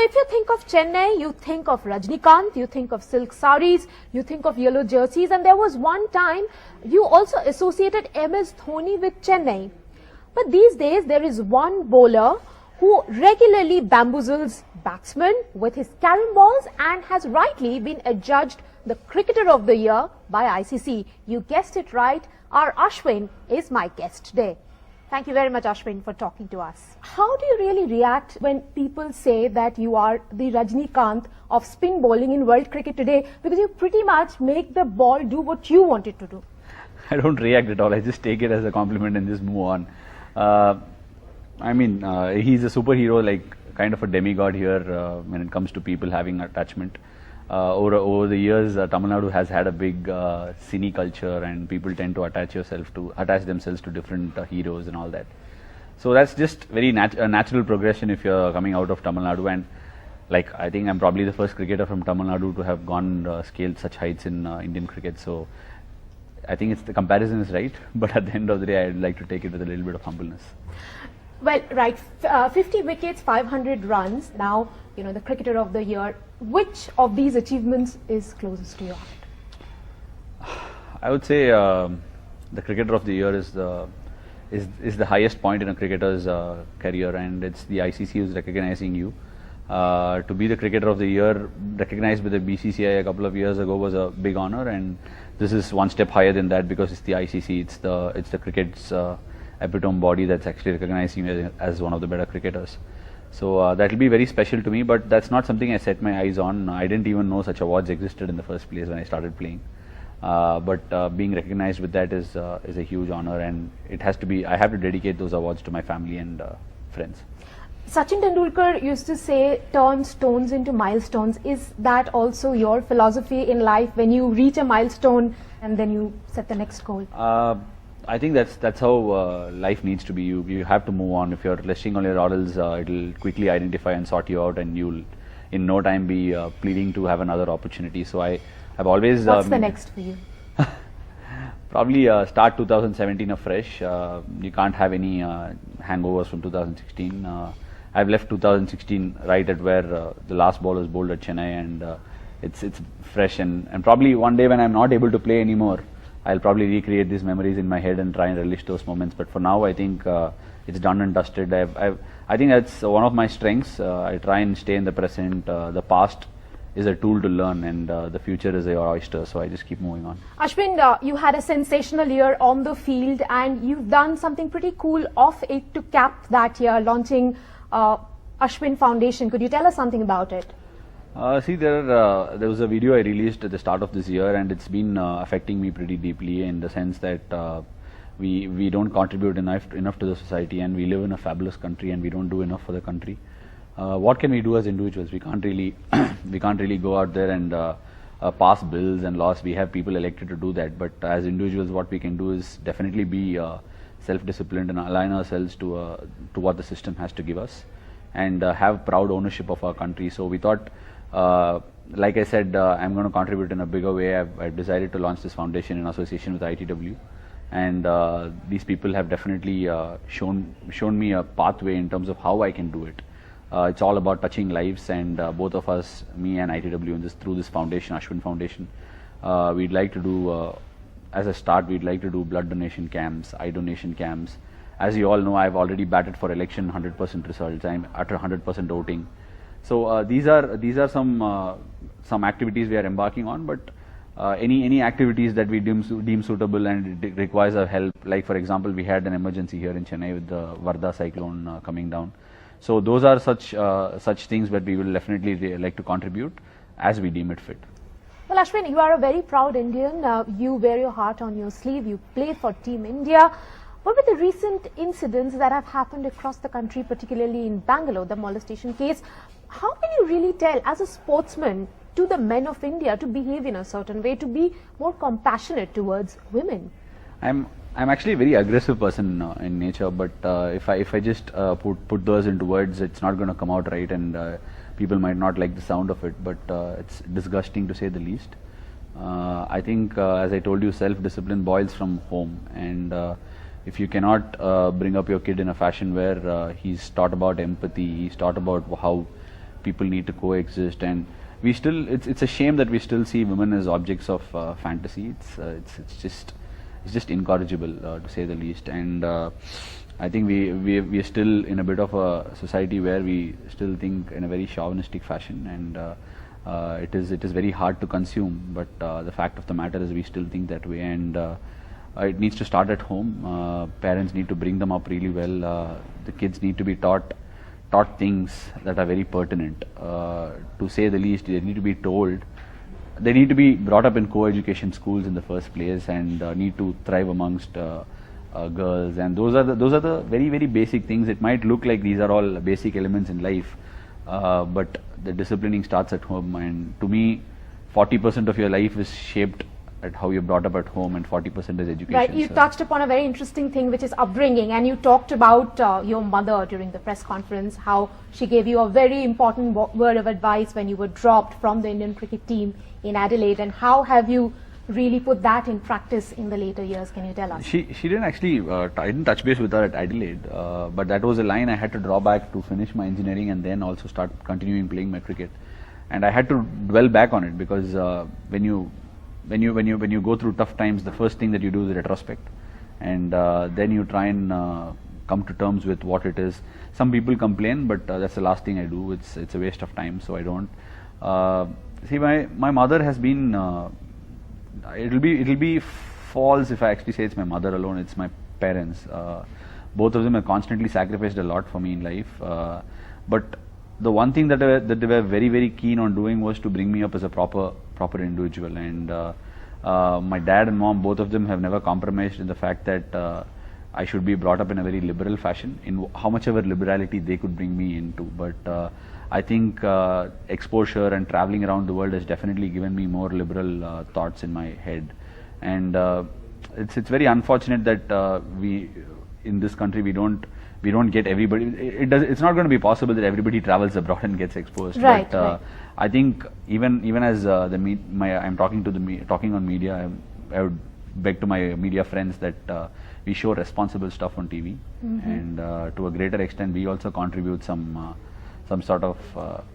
if you think of Chennai, you think of Rajnikant, you think of silk saris, you think of yellow jerseys, and there was one time you also associated MS Dhoni with Chennai. But these days there is one bowler who regularly bamboozles batsmen with his carom balls and has rightly been adjudged the Cricketer of the Year by ICC. You guessed it right, our Ashwin is my guest today. Thank you very much, Ashwin, for talking to us. How do you really react when people say that you are the Rajnikant of spin bowling in world cricket today, because you pretty much make the ball do what you want it to do? I don't react at all. I just take it as a compliment and just move on. He's a superhero, like kind of a demigod here when it comes to people having attachment. Over the years, Tamil Nadu has had a big cine culture, and people tend to attach themselves to different heroes and all that. So that's just very natural progression if you're coming out of Tamil Nadu. And like, I think I'm probably the first cricketer from Tamil Nadu to have scaled such heights in Indian cricket. So I think the comparison is right, but at the end of the day, I'd like to take it with a little bit of humbleness. Well, right, 50 wickets, 500 runs. Now, you know, the Cricketer of the Year. Which of these achievements is closest to your heart? I would say the Cricketer of the Year is the highest point in a cricketer's career, and it's the ICC who's recognizing you. To be the Cricketer of the Year recognized by the BCCI a couple of years ago was a big honor, and this is one step higher than that because it's the ICC. It's the cricket's epitome body that's actually recognizing you as one of the better cricketers. So that will be very special to me, but that's not something I set my eyes on. I didn't even know such awards existed in the first place when I started playing. But being recognized with that is a huge honor, and it has to be. I have to dedicate those awards to my family and friends. Sachin Tendulkar used to say, "Turn stones into milestones." Is that also your philosophy in life? When you reach a milestone and then you set the next goal? I think that's how life needs to be. You have to move on. If you're resting on your laurels, it'll quickly identify and sort you out, and you'll in no time be pleading to have another opportunity. So I've always. What's the next for you? Probably start 2017 afresh. You can't have any hangovers from 2016. I've left 2016 right at where the last ball was bowled at Chennai, and it's fresh. And probably one day when I'm not able to play anymore, I'll probably recreate these memories in my head and try and relish those moments. But for now, I think it's done and dusted. I think that's one of my strengths. I try and stay in the present. The past is a tool to learn, and the future is your oyster. So I just keep moving on. Ashwin, you had a sensational year on the field, and you've done something pretty cool off it to cap that year, launching Ashwin Foundation. Could you tell us something about it? There was a video I released at the start of this year, and it's been affecting me pretty deeply in the sense that we don't contribute enough to the society, and we live in a fabulous country, and we don't do enough for the country. What can we do as individuals? We can't really go out there and pass bills and laws. We have people elected to do that, but as individuals, what we can do is definitely be self-disciplined and align ourselves to what the system has to give us, and have proud ownership of our country. So we thought, like I said, I'm going to contribute in a bigger way. I've decided to launch this foundation in association with ITW, and these people have definitely shown me a pathway in terms of how I can do it. It's all about touching lives, and both of us, me and ITW, through this foundation, Ashwin Foundation, we'd like to do, as a start, we'd like to do blood donation camps, eye donation camps. As you all know, I've already batted for election 100% results. I'm at 100% voting. So these are some activities we are embarking on, but any activities that we deem suitable and it requires our help, like for example, we had an emergency here in Chennai with the Varda cyclone coming down. So those are such things that we will definitely like to contribute as we deem it fit. Well, Ashwin, you are a very proud Indian. You wear your heart on your sleeve. You play for Team India. What were the recent incidents that have happened across the country, particularly in Bangalore, the molestation case? How can you really tell, as a sportsman, to the men of India to behave in a certain way, to be more compassionate towards women? I'm actually a very aggressive person in nature, but if I just put those into words, it's not going to come out right, and people might not like the sound of it. But it's disgusting to say the least. I think, as I told you, self-discipline boils from home, and if you cannot bring up your kid in a fashion where he's taught about empathy, he's taught about how people need to coexist, and we still, it's a shame that we still see women as objects of fantasy. It's just incorrigible, to say the least. And I think we are still in a bit of a society where we still think in a very chauvinistic fashion, and it is very hard to consume. But the fact of the matter is we still think that way, and it needs to start at home. Parents need to bring them up really well. The kids need to be taught things that are very pertinent. To say the least, they need to be told. They need to be brought up in co-education schools in the first place, and need to thrive amongst girls. And those are the very, very basic things. It might look like these are all basic elements in life, but the disciplining starts at home. And to me, 40% of your life is shaped at how you're brought up at home, and 40% is education. Right, you touched upon a very interesting thing, which is upbringing, and you talked about your mother during the press conference, how she gave you a very important word of advice when you were dropped from the Indian cricket team in Adelaide, and how have you really put that in practice in the later years? Can you tell us? She didn't actually, I didn't touch base with her at Adelaide, but that was a line I had to draw back to finish my engineering and then also start continuing playing my cricket. And I had to dwell back on it, because when you go through tough times, the first thing that you do is retrospect, and then you try and come to terms with what it is. Some people complain, but that's the last thing I do. It's a waste of time, so I don't. See, my mother has been. It'll be false if I actually say it's my mother alone. It's my parents. Both of them have constantly sacrificed a lot for me in life. But the one thing that they were very, very keen on doing was to bring me up as a proper individual. And my dad and mom, both of them, have never compromised in the fact that I should be brought up in a very liberal fashion, in how much ever liberality they could bring me into. But I think exposure and traveling around the world has definitely given me more liberal thoughts in my head. And it's very unfortunate that we in this country we don't get everybody. It's not going to be possible that everybody travels abroad and gets exposed. Right, but right. I think even as I'm talking on media, I would beg to my media friends that we show responsible stuff on TV, and to a greater extent we also contribute some sort of.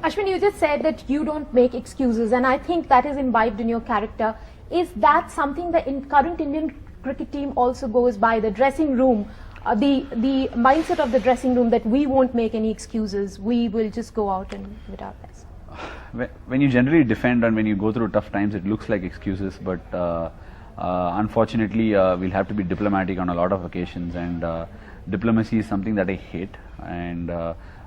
Ashwin, you just said that you don't make excuses, and I think that is imbibed in your character. Is that something that in current Indian cricket team also goes by, the dressing room? The mindset of the dressing room that we won't make any excuses, we will just go out and give it our best. When you generally defend and when you go through tough times, it looks like excuses, but unfortunately we'll have to be diplomatic on a lot of occasions, and diplomacy is something that I hate, and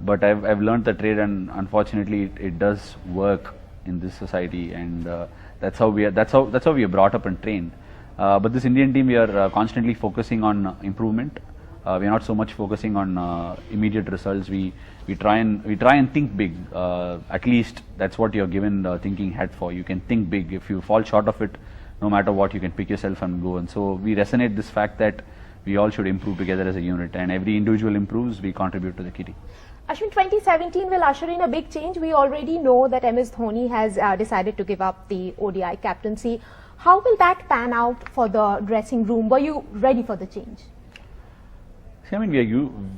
but I've learned the trade, and unfortunately it does work in this society, and that's how we are brought up and trained. But this Indian team, we are constantly focusing on improvement. We are not so much focusing on immediate results. We try and think big. At least that's what you're given the thinking hat for. You can think big. If you fall short of it, no matter what, you can pick yourself and go. And so we resonate this fact that we all should improve together as a unit, and every individual improves, we contribute to the kitty. Ashwin, 2017 will usher in a big change. We already know that MS Dhoni has decided to give up the ODI captaincy. How will that pan out for the dressing room? Were you ready for the change? See, I mean,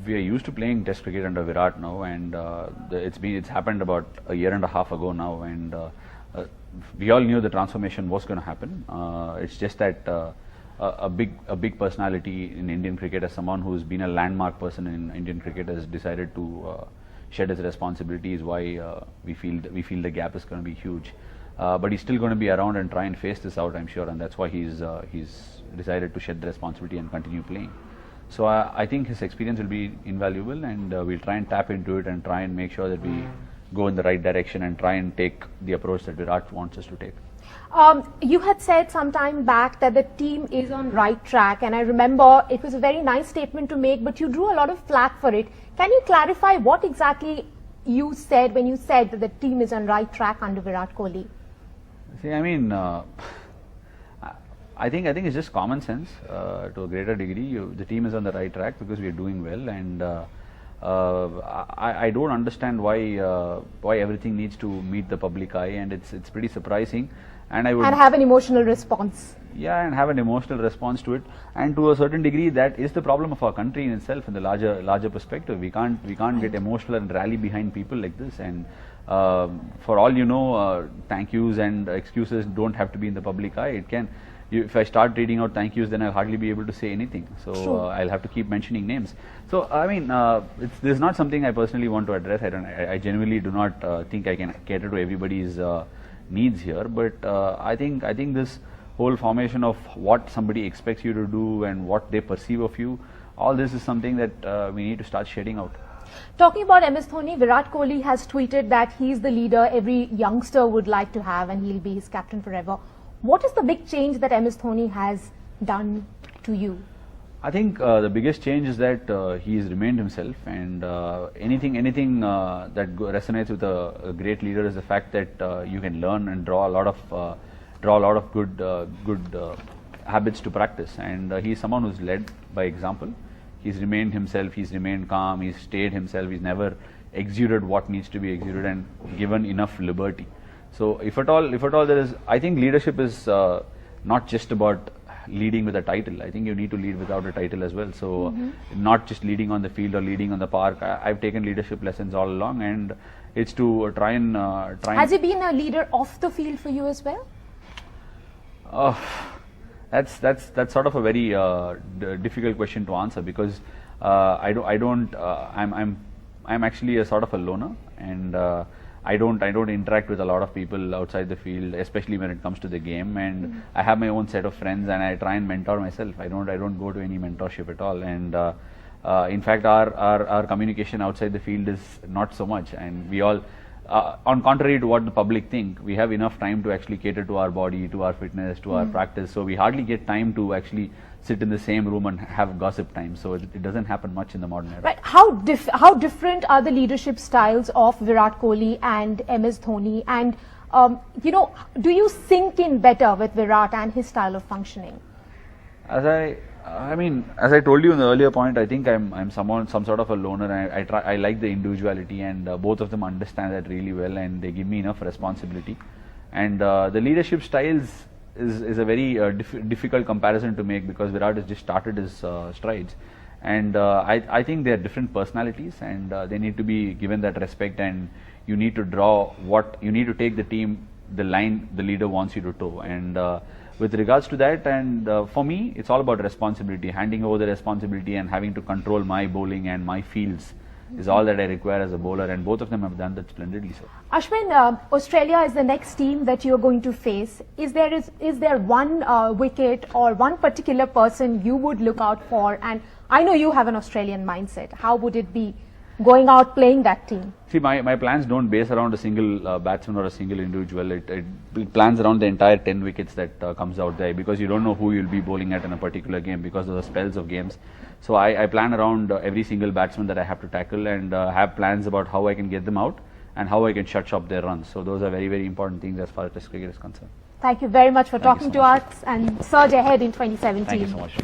we are used to playing Test cricket under Virat now, and it's happened about a year and a half ago now, and we all knew the transformation was going to happen. It's just that a big personality in Indian cricket, as someone who's been a landmark person in Indian cricket, has decided to shed his responsibilities. Why we feel the gap is going to be huge. But he's still going to be around and try and face this out, I'm sure, and that's why he's decided to shed the responsibility and continue playing. So I think his experience will be invaluable, and we'll try and tap into it and try and make sure that we go in the right direction and try and take the approach that Virat wants us to take. You had said some time back that the team is on right track, and I remember it was a very nice statement to make, but you drew a lot of flack for it. Can you clarify what exactly you said when you said that the team is on right track under Virat Kohli? See, I mean, I think it's just common sense to a greater degree. The team is on the right track because we are doing well, and I don't understand why everything needs to meet the public eye, and it's pretty surprising. And have an emotional response. Yeah, and have an emotional response to it, and to a certain degree, that is the problem of our country in itself. In the larger perspective, we can't get emotional and rally behind people like this, and For all you know, thank yous and excuses don't have to be in the public eye. It can. If I start reading out thank yous, then I'll hardly be able to say anything. So I'll have to keep mentioning names. So I mean, this is not something I personally want to address. I genuinely do not think I can cater to everybody's needs here. But I think this whole formation of what somebody expects you to do and what they perceive of you, all this is something that we need to start shedding out. Talking about MS Dhoni, Virat Kohli has tweeted that he's the leader every youngster would like to have and he'll be his captain forever. What is the big change that MS Dhoni has done to you? I think the biggest change is that he's remained himself, and anything that resonates with a great leader is the fact that you can learn and draw a lot of good habits to practice. And he's someone who's led by example. He's remained himself. He's remained calm. He's stayed himself. He's never exuded what needs to be exuded and given enough liberty. So if at all there is, I think leadership is not just about leading with a title. I think you need to lead without a title as well. So not just leading on the field or leading on the park. I've taken leadership lessons all along, and it's to try and. Has he been a leader off the field for you as well? That's sort of a very difficult question to answer, because I'm actually a sort of a loner, and I don't interact with a lot of people outside the field, especially when it comes to the game. And I have my own set of friends, and I try and mentor myself. I don't go to any mentorship at all. And in fact, our communication outside the field is not so much. And we all, on contrary to what the public think, we have enough time to actually cater to our body, to our fitness, to our practice. So we hardly get time to actually sit in the same room and have gossip time. So it doesn't happen much in the modern era. Right. How different are the leadership styles of Virat Kohli and MS Dhoni? And do you sync in better with Virat and his style of functioning? As I told you in the earlier point, I think I'm some sort of a loner. I like the individuality, and both of them understand that really well, and they give me enough responsibility. And the leadership styles is a very difficult comparison to make, because Virat has just started his strides, and I think they are different personalities, and they need to be given that respect. And you need to take the team the line the leader wants you to toe. And with regards to that, and for me, it's all about responsibility, handing over the responsibility and having to control my bowling and my fields is all that I require as a bowler, and both of them have done that splendidly. So, Ashwin, Australia is the next team that you are going to face. Is there one wicket or one particular person you would look out for? And I know you have an Australian mindset. How would it be going out playing that team? See, my plans don't base around a single batsman or a single individual. It plans around the entire 10 wickets that comes out there, because you don't know who you'll be bowling at in a particular game because of the spells of games. So I plan around every single batsman that I have to tackle, and have plans about how I can get them out and how I can shut shop their runs. So those are very, very important things as far as Test cricket is concerned. Thank you very much for talking to us, and surge ahead in 2017. Thank you so much.